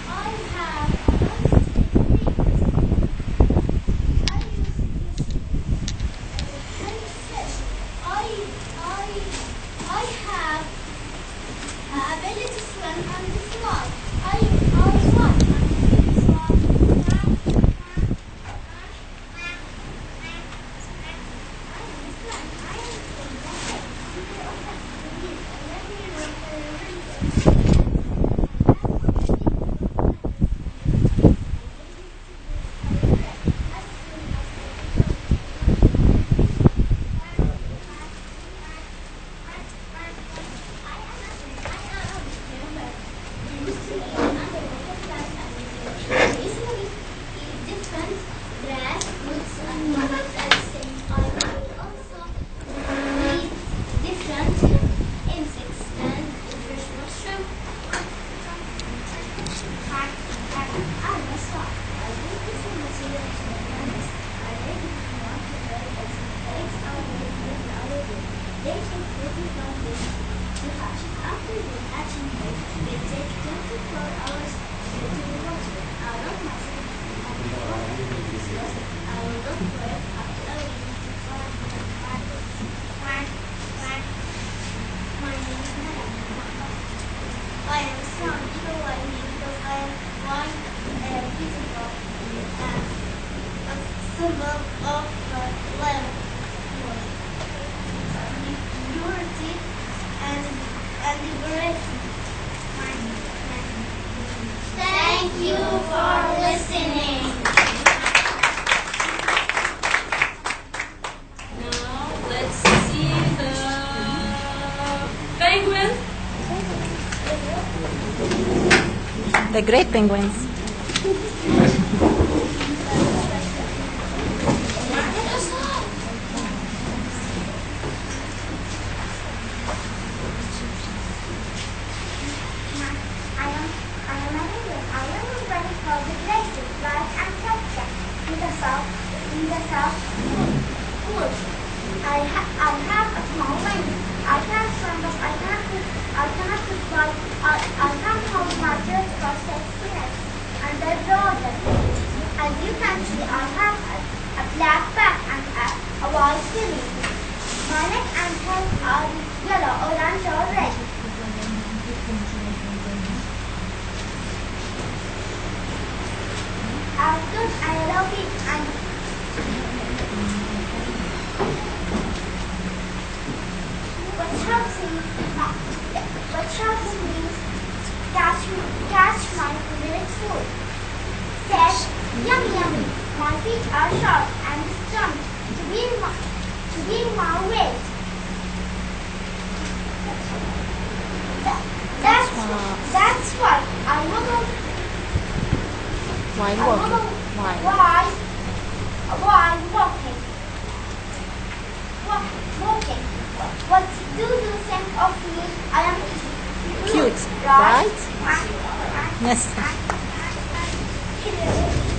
I have a lot of techniques. I use this kind of fish. I have ability to swim and fly. I fly and fly. I am strong, people like me because I am one physical symbol of love, purity, and liberation. Thank you for listening. Now let's see the penguin. The great penguins. I have a small wing. I can't swim, but I cannot fly. I can't hold my breath for 6 minutes underwater. As you can see, I have a black back and a white belly. My neck and head are yellow, orange, or red. I've got a yellow beak and what helps me catch my favorite food. Says, yummy, yummy. My feet are sharp and strong to be my weight. That's why I wouldn't. Why walking? Why? Why walking? Walking. What do you think of me? I am Cute, right? Yes.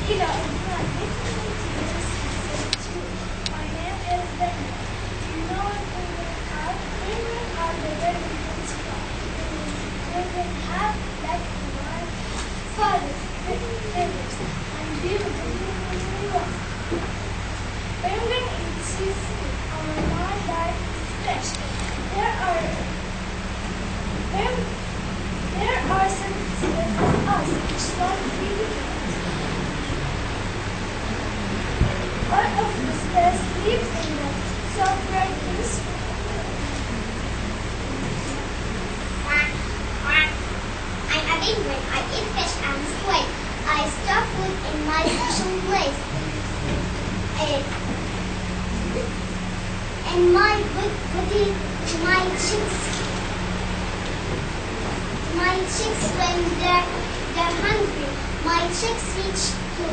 Hello. My name is Benny. You know what we will have? Penguins are the very beautiful. We will have like my father's fingers and beautiful ones. Penguin is juicy. Our mind life is fresh. There are some of us which don't really all of the stars live in the soft-bright blue. I'm a penguin. I eat fish and swim. I store food in my special place. And my body to my chicks when they're hungry. My chicks reach to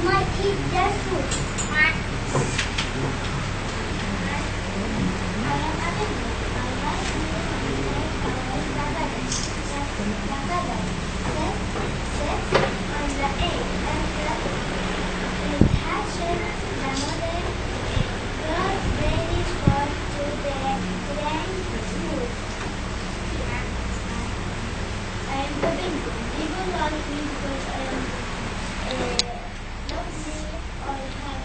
my eat their food. I am a penguin. I like sits on the egg and it hatches the mother got ready for to the grand food. like me because I am lovely, I have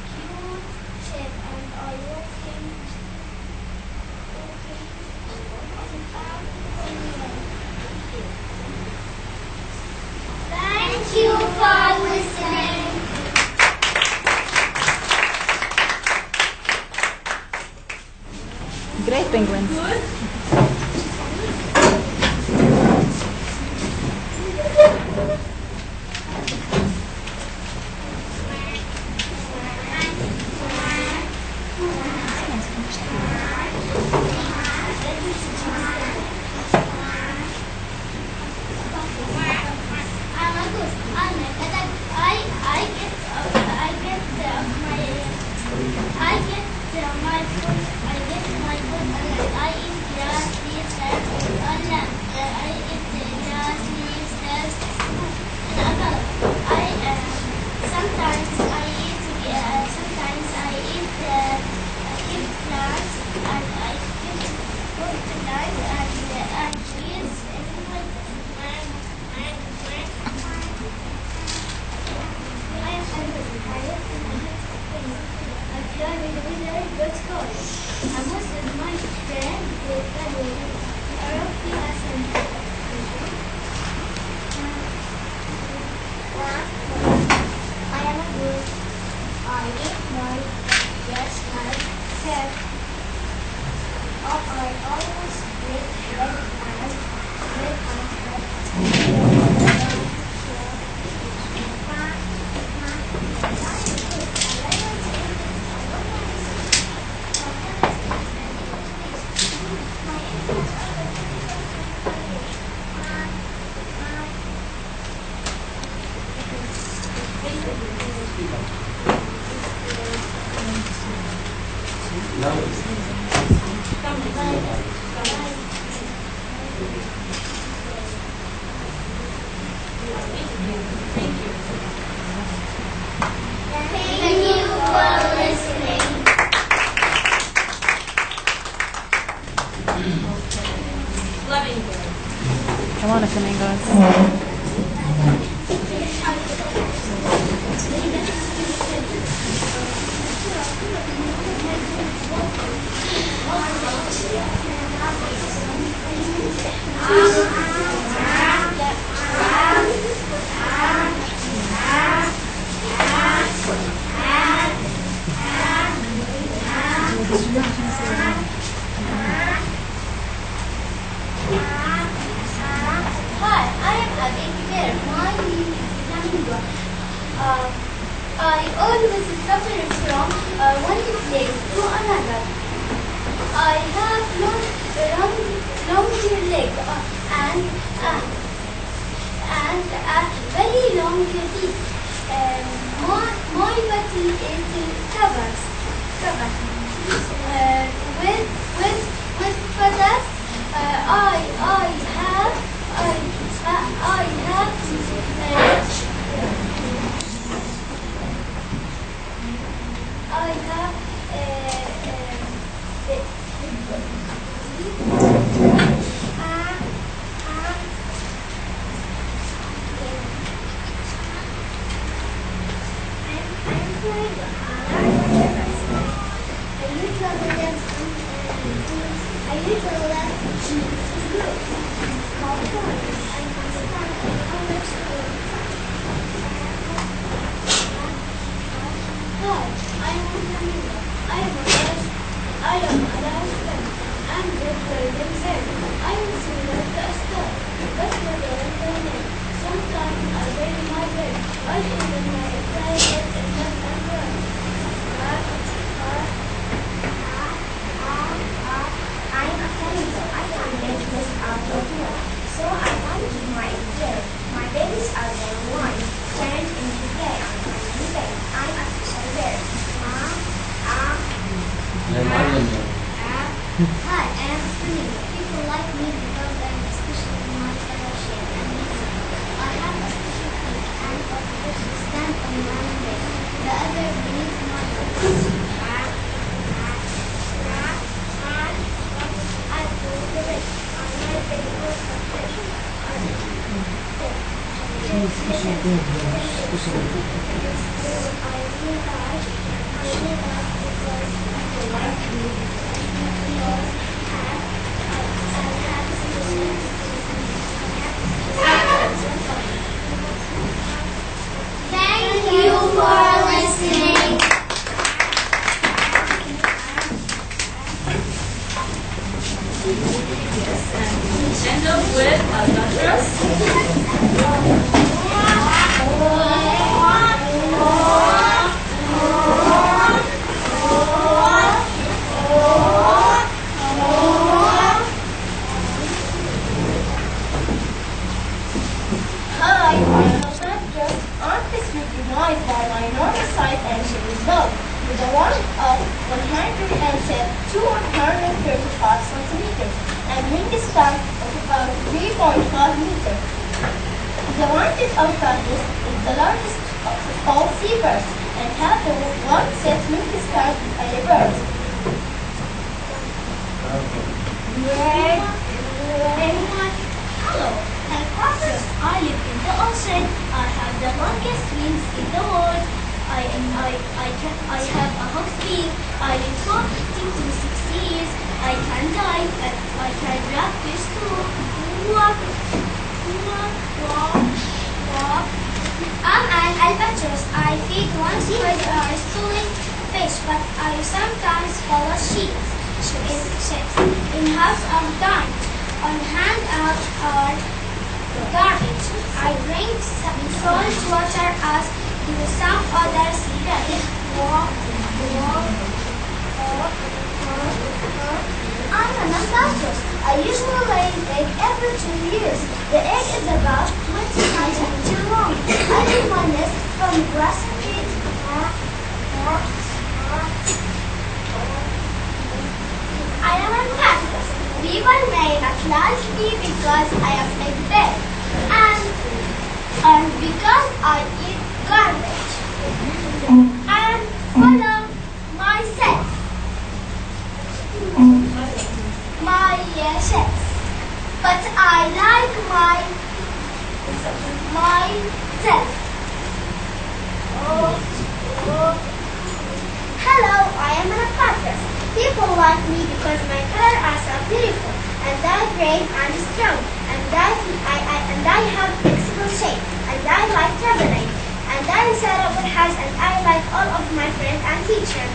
cute shape, and I walking Thank you for listening. Great penguins. Thank you for listening. Flamingo. Come on, flamingos. Hi, I am Abby here. My name is Flamingo. I always suffer from one leg to another. I have long leg and a very long teeth. My body is covered. With feathers, I have a little less Thank you for listening. End up with albatross. Hi, I am a doctor. Artist recognized by my enormous size and shape dog with a length of 110 to 135 centimeters and wingspan of about 3.5 meters. The largest albatross is the largest of all seabirds and has the longest wingspan of any bird. Hello, albatross. I live in the ocean. I have the longest wings in the world. I have a hawk's beak. I live for 15 to 6 years. I can dive and I can grab fish too. Walk. I'm an albatross. I feed once per hour stealing fish, but I sometimes follow sheep in ships in house of dime. On hand out our garbage. I drink some salt water as do some other seabirds. I'm an albatross. I usually lay an egg every 2 years. The egg is about 20 centimeters long. I leave my nest from grass and weeds. I am an albatross. People may not like me because I am a big and because I eat garbage and follow myself. Chefs. But I like myself. Hello, I am an albatross. People like me because my colors are so beautiful, and I'm brave and strong, and I have flexible shape, and I like traveling, and I set up a house, and I like all of my friends and teachers.